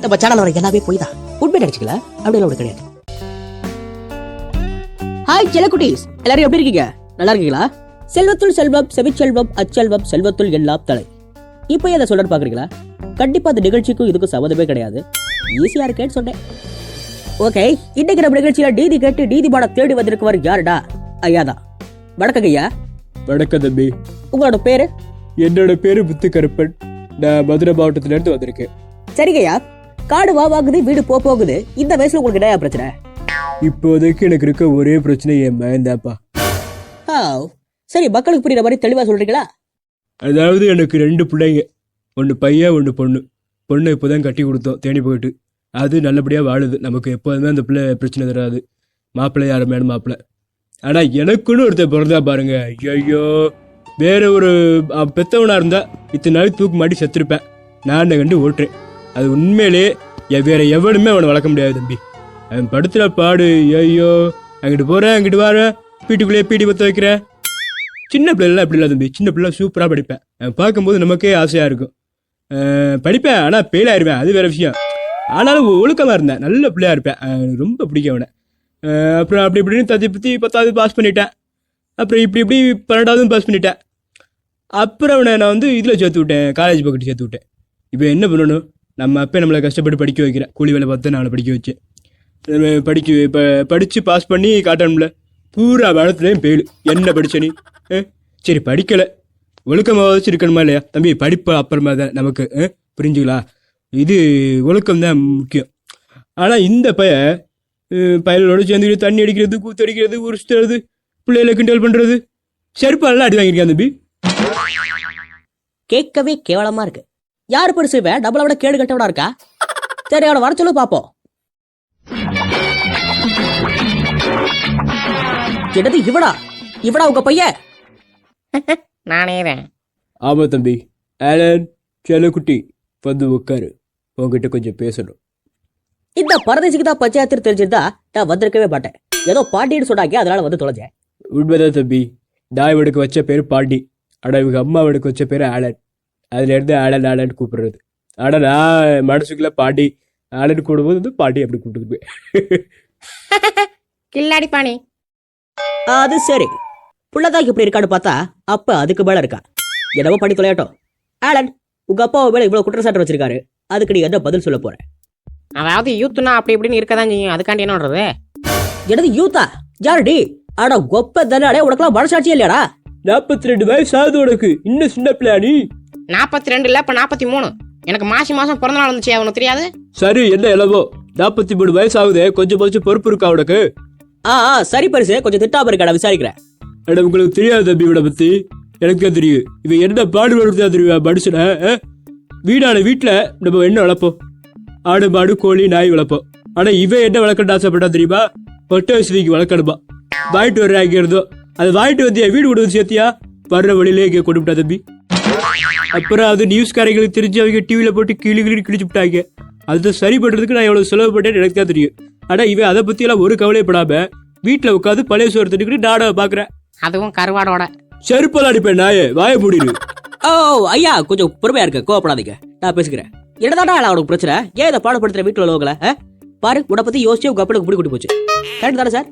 நம்ம சேனல் வர எல்லாமே போய் தான் உண்மை நினைச்சுக்கல அப்படியெல்லாம் ஒன்று கிடையாது. ஹாய் செல்லக்குட்டீஸ், எல்லாரும் எப்படி இருக்கீங்க? நல்லா இருக்கீங்களா? செல்வத்துள் செல்வம், செவிச்செல்வம், அச்செல்வம், செல்வத்துள் எல்லாம் தலை. இப்போ எதை சொல்ற பாக்குறீங்களா? கண்டிப்பா அந்த நிகழ்ச்சிக்கும் இதுக்கும் சம்மந்தமே கிடையாது. ஈஸியா இருக்கேன்னு சொன்னேன். ஓகே, இன்னைக்கு நம்ம நிகழ்ச்சியில நீதி கேட்டு நீதிமான தேடி வந்திருக்கவர் யாருடா? ஐயாதான். வணக்கம் ஐயா. வணக்கம் தம்பி. உங்களோட பேரு? என்னோட பேரு முத்துக்கருப்பன். நான் மதுரை மாவட்டத்துல இருந்து வந்திருக்கேன். சரிங்கய்யா, காடு வாங்குது, வீடு போகுது. இந்த வயசுல உங்களுக்கு என்ன பிரச்சனை? இப்போதைக்கு எனக்கு இருக்க ஒரே பிரச்சனை என் மகன்தாப்பா. சரி, மக்களுக்கு புரியுற மாதிரி தெளிவா சொல்றீங்களா? அதாவது எனக்கு 2 பிள்ளைங்க, ஒன்று பையன் ஒன்று பொண்ணு. பொண்ணு இப்போதான் கட்டி கொடுத்தோம் தேனி போயிட்டு. அது நல்லபடியாக வாழுது. நமக்கு எப்போதுமே அந்த பிள்ளை பிரச்சனை தராது. மாப்பிள்ளை யாருமே மாப்பிள்ளை. ஆனால் எனக்குன்னு ஒருத்தர் பிறந்தா பாருங்க, ஐயோ, வேற ஒரு பெத்தவனா இருந்தா இத்தனை நாளைக்கு தூக்கு மாட்டி செத்துருப்பேன். நான் கண்டு ஓட்டுறேன். அது உண்மையிலே வேற எவனுமே அவனை வளர்க்க முடியாது தம்பி. அவன் படுத்துற பாடு, ஐயோ, அங்கிட்டு போறேன் அங்கிட்டு வரேன், வீட்டுக்குள்ளேயே பீடி பற்ற வைக்கிறேன். சின்ன பிள்ளைலாம் அப்படி இல்லை தம்பி. சின்ன பிள்ளை சூப்பராக படிப்பேன். பார்க்கும்போது நமக்கே ஆசையாக இருக்கும். படிப்பேன், ஆனால் ஃபெயில் ஆயிடுவேன், அது வேற விஷயம். ஆனாலும் ஒழுக்கமாக இருந்தேன், நல்ல பிள்ளையாக இருப்பேன். ரொம்ப பிடிக்கும் அவனை. அப்புறம் அப்படி இப்படின்னு தத்தி பற்றி 10வது பாஸ் பண்ணிட்டேன். அப்புறம் இப்படி 12வது பாஸ் பண்ணிட்டேன். அப்புறம் அவனை நான் வந்து இதில் சேர்த்து விட்டேன், காலேஜ் பக்கெட்டு சேர்த்து விட்டேன். இப்போ என்ன பண்ணணும்? நம்ம அப்போ நம்மளை கஷ்டப்பட்டு படிக்க வைக்கிறேன். கூலி வேலை பார்த்து நான் அவனை படிக்க வச்சேன். இப்போ படித்து பாஸ் பண்ணி காட்டணும்ல, பூரா வளத்துலேயும் பெயில். என்ன படித்த நீ? சரி, படிக்கலை, ஒழுக்கமாக வச்சு இருக்கணுமா இல்லையா தம்பி? படிப்பு அப்புறமா தான் நமக்கு, புரிஞ்சுங்களா? இது ஒழுக்கம் தான் முக்கியம். ஆனால் இந்த பயலோடு சேர்ந்துக்கிட்டு தண்ணி அடிக்கிறது, கூத்து அடிக்கிறது, உரிச்சுறது, பிள்ளைகளை கிண்டல் பண்ணுறது, செருப்பாலாம் அடி வாங்கியிருக்கேன் தம்பி. கேட்கவே கேவலமா இருக்கு. யாரு பெருசுவேன்? நம்மளை விட கேடு கட்டவனா இருக்கா? சரி, அவனை வர சொல்லு பாப்போம். என்னது இவடா உங்க பையன்? நானேதான். ஆமா தம்பி. ஆலன், செல்லக்குட்டி, வந்து உட்காரு, உங்ககிட்ட கொஞ்சம் பேசணும். இந்த பரதேசிக்கு தான் பஞ்சாயத்து தெரிஞ்சிருந்தா நான் வந்திருக்கவே மாட்டேன். ஏதோ பாண்டின்னு சொன்னாங்க, அதனால வந்து தொலைஞ்சேன். உண்மைதான் தம்பி. நான் இவனுக்கு வச்ச பேரு பாண்டி. ஆனால் இவங்க அம்மா அவனுக்கு வச்ச பேரு ஆலன். அதுல இருந்து ஆலன் கூப்பிடுறது. ஆனால் நான் மனசுக்குள்ள பாண்டி ஆலன் கூடும்போது வந்து பாண்டி அப்படி கூப்பிட்டு கில்லாடி பாணி. அது சரி, புள்ளதான் இப்படி இருக்கான்னு பார்த்தா அப்ப அதுக்கு மேல இருக்கா. என்னவோ பண்ணி தொலையாட்டோம். ஆலன், உங்க அப்பா மேல இவ்வளவு குற்றச்சாட்டு வச்சிருக்காரு, அதுக்கு நீ என்ன பதில் சொல்ல போற? அதாவது யூத்துனா அப்படி இப்படின்னு இருக்கதான் செய்யும். அதுக்காண்டி என்ன பண்றது? எனது யூத்தா? யாருடி? ஆனா கொப்ப தானே, உனக்குலாம் மனசாட்சியே இல்லையாடா? 42 வயசு ஆகுது உனக்கு, இன்னும் சின்ன பிள்ளை நீ. 42 இல்ல, இப்ப 43. எனக்கு மாசம் பிறந்த நாள் வந்துச்சு, உனக்கு தெரியாது? சரி, என்ன எவ்வளவோ 43 வயசு ஆகுது, கொஞ்சம் பொறுப்பு இருக்கா உனக்கு? சரி பரிசு, கொஞ்சம் திட்டாம இருக்கா, விசாரிக்கிறேன். உங்களுக்கு தெரியாது தம்பி இவனை பத்தி. எனக்கு தெரியும். இவன் என்ன பாடுபடுத்தா தெரியுமா மனுஷனை? வீட்டுல நம்ம என்ன வளர்ப்போம்? ஆடு, மாடு, கோழி, நாய் வளர்ப்போம். ஆனா இவன் என்ன வளர்க்கணும்னு ஆசைப்பட்டா தெரியுமா? ஒட்ட வசதிக்கு வளர்க்கணுமா? வாங்கிட்டு வர்ற இருந்தோம், அது வாங்கிட்டு வந்தியா? வீடு கொண்டு வந்து சேர்த்தியா? வர்ற வழியிலே இங்கே கொண்டு விட்டா தம்பி. அப்புறம் அது நியூஸ்காரங்களுக்கு தெரிஞ்சு அவங்க டிவியில போட்டு கிழிச்சு விட்டாங்க. அது சரி பண்றதுக்கு நான் எவ்வளவு செலவு பண்ணேன்னு எனக்கு தான் தெரியும். ஆனா இவன் அதை பத்தி எல்லாம் ஒரு கவலைப்படாம வீட்டுல உட்காந்து பழைய சோறு திட்டுக்கிட்டு நாடகம் பாக்குறேன். அதுவும் கருவாடோட. செருப்பெல்லாம் அடிப்பேன் நாயே, வாய மூடிடு. ஐயா, கொஞ்சம் பொறுமையா இருக்க, கோவப்படாதீங்க, நான் பேசுகிறேன். என்னதாடா அவனுக்கு பிரச்சனை? ஏன் இதை பாடப்படுத்துற வீட்டுல உள்ளவங்கள? பாரு, உன்னை பத்தி யோசிச்சு உங்க அப்பனுக்கு பிடி கூட்டி போச்சு. கரெக்ட் தானே சார்?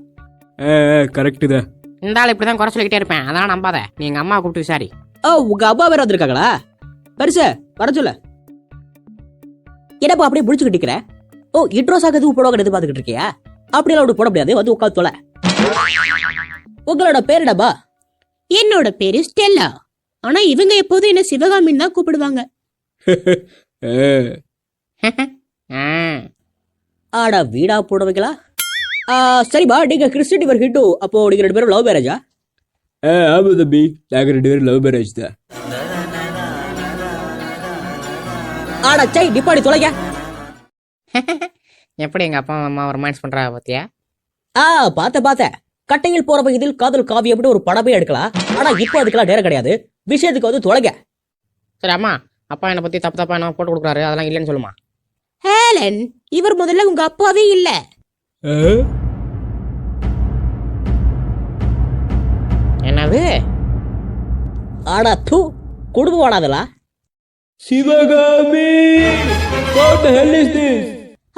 கரெக்ட் தான். இந்த ஆள் இப்படிதான் குறை சொல்லிக்கிட்டே இருப்பேன், அதெல்லாம் நம்பாத. நீ எங்க அம்மா கூப்பிட்டு விசாரி. உங்க அம்மா வேற வந்திருக்காங்களா? பெருசு, வர சொல்ல. என்னப்பா அப்படியே முடிச்சுக்கிட்டு இருக்கிற? இன்ட்ரோஸ் ஆகுது போடுவாங்க எதிர்பார்த்துக்கிட்டு இருக்கியா? அப்படியெல்லாம் ஒன்று போட முடியாது, வந்து உட்காந்து தொலை. உங்களோட பேர் என்னப்பா? என்னோட பேரு ஸ்டெல்லா. ஆனா இவங்க எப்போதும் என்ன சிவகாமின்னு தான் கூப்பிடுவாங்க. ஆடா வீடா போடுவீங்களா? சரிப்பா, நீங்க கிறிஸ்டின், இவர் ஹிந்து, அப்போ நீங்க 2 பேரும் லவ் மேரேஜா? ஆமா தம்பி, நாங்க 2 பேரும் லவ் மேரேஜ் தான். ஆடா சை, நிப்பாடி தொலைங்க. எப்படி எங்க அப்பா அம்மா ரொமான்ஸ் பண்றா பாத்தியா? பார்த்தேன். கட்டையில் போற வயதில் காதல் காவியம்னு ஒரு படமே எடுக்கலாம். ஆனா இப்போ அதுக்கெல்லாம் நேரம் கிடையாது. விஷயத்துக்கு வந்து தொலைங்க. சரி அம்மா, அப்பா என்னை பத்தி தப்பா என்ன போட்டு கொடுக்குறாரு, அதெல்லாம் இல்லைன்னு சொல்லுமா. ஹேலன், இவர் முதல்ல உங்க அப்பாவே இல்ல. என்னது? ஆடா தூ, குடும்பம் வாடாதலா? Sivakami, what the hell is this?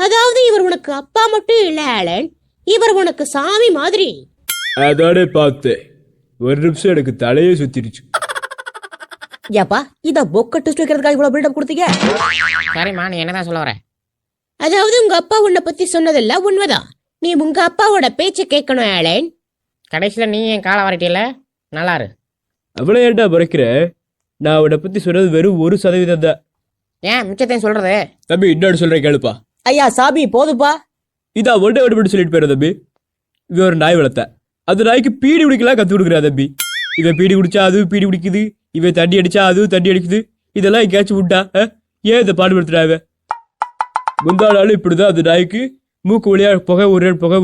அதாவது இவர் உனக்கு அப்பா மட்டும் இல்ல ஆலன், இவர் உனக்கு சாமி மாதிரி. அதோட பார்த்தேன், ஒரு நிமிஷம் எனக்கு தலையே சுத்திருச்சு. ஏப்பா இத பொக்க டெஸ்ட் வைக்கிறதுக்காக இவ்வளவு பில்டப் கொடுத்தீங்க? சரிம்மா, நீ என்னதான் சொல்ல வர? அதாவது உங்க அப்பா உன்னை பத்தி சொன்னதெல்லாம் உண்மைதான். நீ உங்க அப்பாவோட பேச்ச கேட்கணும் ஆலன். கடைசியில நீ என் காலை வரட்டியல. நல்லா இரு. அவ்வளோ ஏன்டா பறக்கிற? நான் அவனை பத்தி சொன்னது வெறும் 1% தான். ஏன் மிச்சத்தையும் சொல்றது? தம்பி, இன்னொரு சொல்றேன் கேளுப்பா. ஐயா சாமி போதுப்பா. இதா ஒன்றை விட்டு சொல்லிட்டு போயிரு தம்பி. இவன் ஒரு நாய் வளர்த்த, அது நாய்க்கு பீடி குடிக்கலாம் கத்து கொடுக்குறா தம்பி. இவன் பீடி குடிச்சா அதுவும் பீடி குடிக்குது, இவன் தண்ணி அடிச்சா அதுவும் தண்ணி அடிக்குது. இதெல்லாம் எங்கேயாச்சும் விட்டா ஏன் இதை பாடுபடுத்துறா? இவன் முந்தா நாள் இப்படிதான் அந்த நாய்க்கு மூக்கு வழியா புகை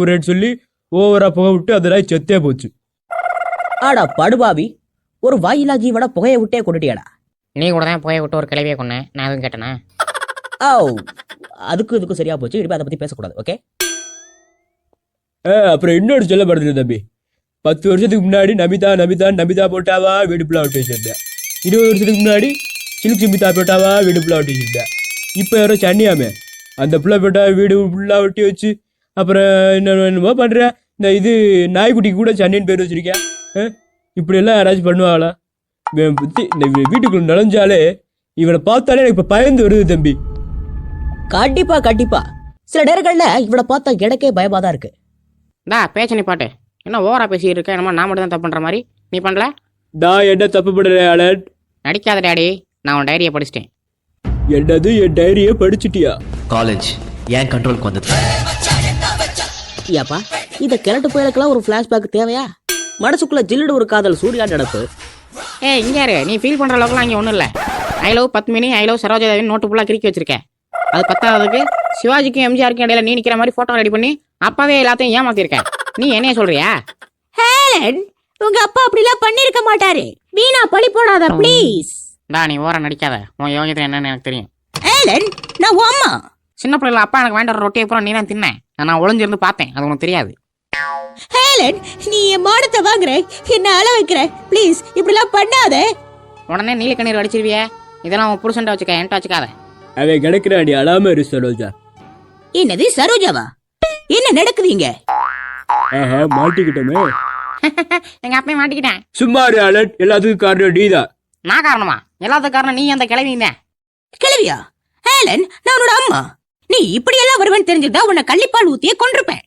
உரேன்னு சொல்லி ஓவரா புகை விட்டு அந்த நாய் செத்தே போச்சு. ஆடா படுபாவி, ஒரு வாயிலா ஜீவன புகையை விட்டே கொண்டுட்டியாடா. நீ கூட தான் போய் விட்டு ஒரு கிளவியை கொன்னேன். நான் எதுவும் கேட்டேனா? ஓ, அதுக்கும் சரியா போச்சு. இனிமே அதை பத்தி பேசக்கூடாது. ஓகே. அப்புறம் இன்னொரு சொல்ல படுறது தம்பி. 10 வருஷத்துக்கு முன்னாடி நமிதா போட்டாவா வீடு ஃபுல்லா விட்டு வச்சிருந்தேன். 20 வருஷத்துக்கு முன்னாடி சிலுக்கு சிம்பித்தா போட்டாவா வீடு ஃபுல்லா விட்டு வச்சிருந்தேன். இப்போ யாரோ சன்னியாமே அந்த பிள்ளை போட்டா வீடு ஃபுல்லா ஒட்டி வச்சு அப்புறம் என்னமோ பண்ற. இந்த இது நாய்க்குட்டிக்கு கூட சன்னின்னு பேர் வச்சிருக்கேன். இப்படி எல்லாம் யாராச்சும் பண்ணுவாங்களா? இவன் பத்தி இந்த வீட்டுக்குள்ள நுழைஞ்சாலே இவனை பார்த்தாலே எனக்கு இப்ப பயந்து வருது தம்பி. கண்டிப்பா சில நேரங்கள்ல இவனை பார்த்தா எனக்கே பயமா தான் இருக்கு. பேச்ச நீ பாட்டு என்ன ஓவரா பேசி இருக்க? என்னமா நான் மட்டும் தான் தப்பு பண்ற மாதிரி நீ பண்ணல? நான் என்ன தப்பு பண்றேன் அலன்? நடிக்காத டாடி, நான் உன் டைரியை படிச்சிட்டேன். என்னது, என் டைரியை படிச்சுட்டியா? காலேஜ் ஏன் கண்ட்ரோலுக்கு வந்தது? ஏப்பா இத கிழட்டு போயிருக்கலாம். ஒரு பிளாஷ்பேக் தேவையா? மனசுக்குள்ள ஜில்லுடு ஒரு காதல் சூர்யா நடப்பு. இங்க யாரு நீ ஃபீல் பண்ற அளவுக்குலாம் இங்க ஒண்ணும் இல்ல. I love Padmini, I love சரோஜாதேவின் நோட்டு ஃபுல்லா கிறுக்கி வச்சிருக்கேன். அது பத்தாவதுக்கு சிவாஜிக்கும் எம்ஜிஆருக்கும் இடையில நீ நிக்கிற மாதிரி போட்டோ ரெடி பண்ணி அப்பாவே எல்லாத்தையும் ஏமாத்திருக்கேன். நீ என்னைய சொல்றியா? ஆலன், உங்க அப்பா அப்படிலாம் பண்ணிருக்க மாட்டாரு. வீணா பழி போடாத ப்ளீஸ். நீ ஓர நடிக்காத. உன் யோகியத்தை என்னன்னு எனக்கு தெரியும். ஆலன், நான் உன் அம்மா. சின்ன பிள்ளைல அப்பா எனக்கு வேண்டாம் ரொட்டியை பூரா நீ தான் தின்னேன். நான் ஒளிஞ்சிருந்து பார்த்தேன். அது உனக்கு தெரியாது. ஆலன், நீ என் மானத்தை வாங்குற, என்ன அழ வைக்கிற. ப்ளீஸ் இப்படிலாம் பண்ணாத. உடனே நீலக்கண்ணீர் அடிச்சிருவிய. இதெல்லாம் உன் புருஷன்ட்ட வச்சுக்க, என்கிட்ட வச்சுக்காத. அவன் கிடைக்கிறாடி அழாம இரு சரோஜா. என்னது சரோஜாவா? என்ன நடக்குதுங்க? மாட்டிக்கிட்டோமே. எங்க அப்பையும் மாட்டிக்கிட்டேன். சும்மா இரு அலன், எல்லாத்துக்கும் காரணம் நீதான். நான் காரணமா? எல்லாத்துக்கும் காரணம் நீ அந்த கிளவிங்க. கிளவியா? ஆலன், நான் உன்னோட அம்மா. நீ இப்படி எல்லாம் வருவேன்னு தெரிஞ்சிருந்தா உன்னை கள்ளிப்பால் ஊத்தியே கொன்றுப்பேன்.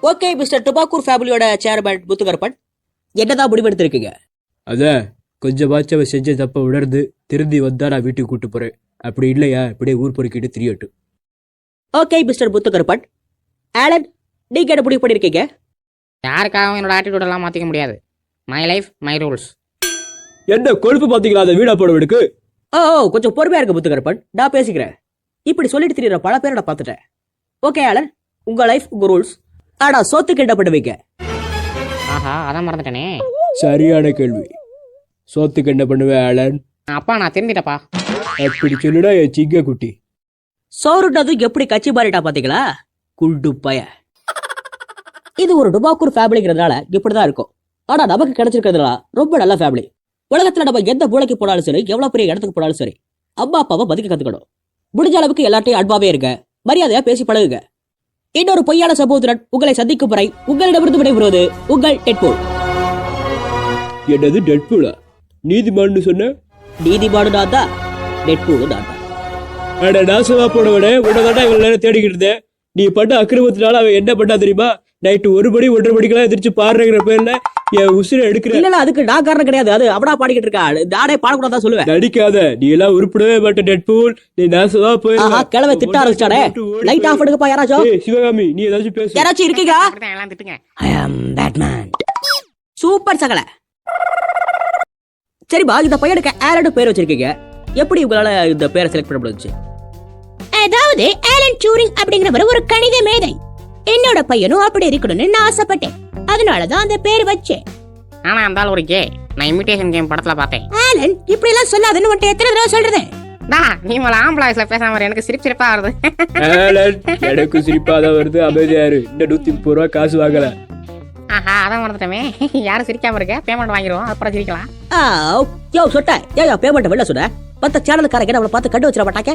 ஓகே மிஸ்டர் டுபாக்கூர் ஃபேமிலியோட சேர்மேன் முத்துகருப்பன், என்னதான் முடிவெடுத்திருக்கீங்க? அதான் கொஞ்சமாச்சும் அவன் செஞ்ச தப்ப உணர்ந்து திருந்தி வந்தா நான் வீட்டுக்கு கூட்டு போறேன். அப்படி இல்லையா இப்படியே ஊர் பொறுக்கிட்டு திரியட்டும். ஓகே மிஸ்டர் முத்துகருப்பன், ஆலன் நீங்க என்ன முடிவு பண்ணிருக்கீங்க? யாருக்காகவும் என்னோட ஆட்டிடியூட் எல்லாம் மாத்திக்க முடியாது. My life my rules. என்ன கொழுப்பு பாத்தீங்களா அந்த வீடா போட வீடுக்கு? ஓ கொஞ்சம் பொறுமையா இருக்கு முத்துகருப்பன், நான் பேசிக்கிறேன். இப்படி சொல்லிட்டு திரியற பல பேரை நான் பார்த்துட்டேன். ஓகே ஆலன், உங்க லைஃப் உங்க ரூல்ஸ். ஆனா சொத்துக்கு என்ன பண்ணுவீங்க? ஆஹா, அதான் மறந்துட்டேனே. சரியான கேள்வி. சோத்துக்கு என்ன பண்ணுவேன் ஆலன்? அப்பா நான் திருந்திட்டப்பா. அப்படி சொல்லுடா என் சிங்க குட்டி. சோறுனது எப்படி கட்சி மாறிட்டா பாத்தீங்களா? குண்டு பய. இது ஒரு டுபாக்கூர் ஃபேமிலிங்கிறதுனால இப்படிதான் இருக்கும். ஆனா நமக்கு கிடைச்சிருக்கிறதுனால ரொம்ப நல்ல ஃபேமிலி. உலகத்துல நம்ம எந்த மூளைக்கு போனாலும் சரி, எவ்வளவு பெரிய இடத்துக்கு போனாலும் சரி, அம்மா அப்பாவை மதிக்க கத்துக்கணும். முடிஞ்ச அளவுக்கு எல்லாத்தையும் அன்பாவே இருங்க, மரியாதையா பேசி பழகுங்க. இன்னொரு பொய்யான சகோதரன் உங்களை சந்திக்கும் வரை உங்களிடமிருந்து விடைபெறுவது உங்கள் டெட்பூல். என்னது டெட்பூலா? நீதிமான்னு சொன்ன? நீதிமானு நான் தான், டெட்பூலு நான் தான். அட நாசமா போனவனே, உன்னதாண்டா இவ்வளவு நேரம் தேடிக்கிட்டு இருந்தேன். நீ பண்ண அக்கிரமத்தினால அவன் என்ன பண்ணா தெரியுமா? நைட்டு 1 மணி 1:30 மணிக்கெல்லாம் எதிர்த்து பாடுறங்கிற பேர்ல என் உசுரை எடுக்கிற. இல்ல அதுக்கு நான் காரணம் கிடையாது, அது அவனா பாடிக்கிட்டு இருக்கா. நானே பாடக்கூடாதான் சொல்லுவேன். நடிக்காத, நீ எல்லாம் உருப்படவே மாட்ட டெட்பூல். நீ நாசமா ஆஹா, கிழமை திட்ட ஆரம்பிச்சானே. லைட் ஆஃப் எடுக்கப்பா யாராச்சும். சிவகாமி நீ ஏதாச்சும் பேசு. யாராச்சும் இருக்கீங்களா? அப்படிதான் எல்லாம் திட்டுங்க. I am Batman. சூப்பர் சகல. சரிப்பா, இந்த பையனுக்கு ஆலன் பேர் வச்சிருக்கீங்க. எப்படி உங்களால இந்த பேரை செலக்ட் பண்ண முடிஞ்சுச்சு? அதாவது ஆலன் டியூரிங் அப்படிங்கிறவர் ஒரு கணித மேதை. என்னோட பையனும் அப்படி இருக்கணும்னு நான் ஆசைப்பட்டேன். அதனாலதான் அந்த பேர் வச்சேன். ஆனா அந்த ஆள் ஒரு கே. நான் இமிடேஷன் கேம் படத்துல பார்த்தேன். ஆலன், இப்படி எல்லாம் சொல்லாதன்னு உன்ட்ட எத்தனை தடவை சொல்றேன்? டா நீ மேல ஆம்பளாய்ஸ்ல பேசாம இரு, எனக்கு சிரிப்பா வருது. ஆலன், எனக்கு சிரிப்பா தான் வருது. அமைதியாரு. இந்த 130 ரூபா காசு வாங்கல. ஆஹா அதான் மறந்துட்டமே. யாரும் சிரிக்காம இருக்க, பேமெண்ட் வாங்கிடுவோம், அப்புறம் சிரிக்கலாம். யோ சொட்ட யோ பேமெண்ட் வெளில சொன்ன மத்த சேனல்காரங்க நம்மளை பார்த்து கண்டு வச்சிட மாட்டாங்க.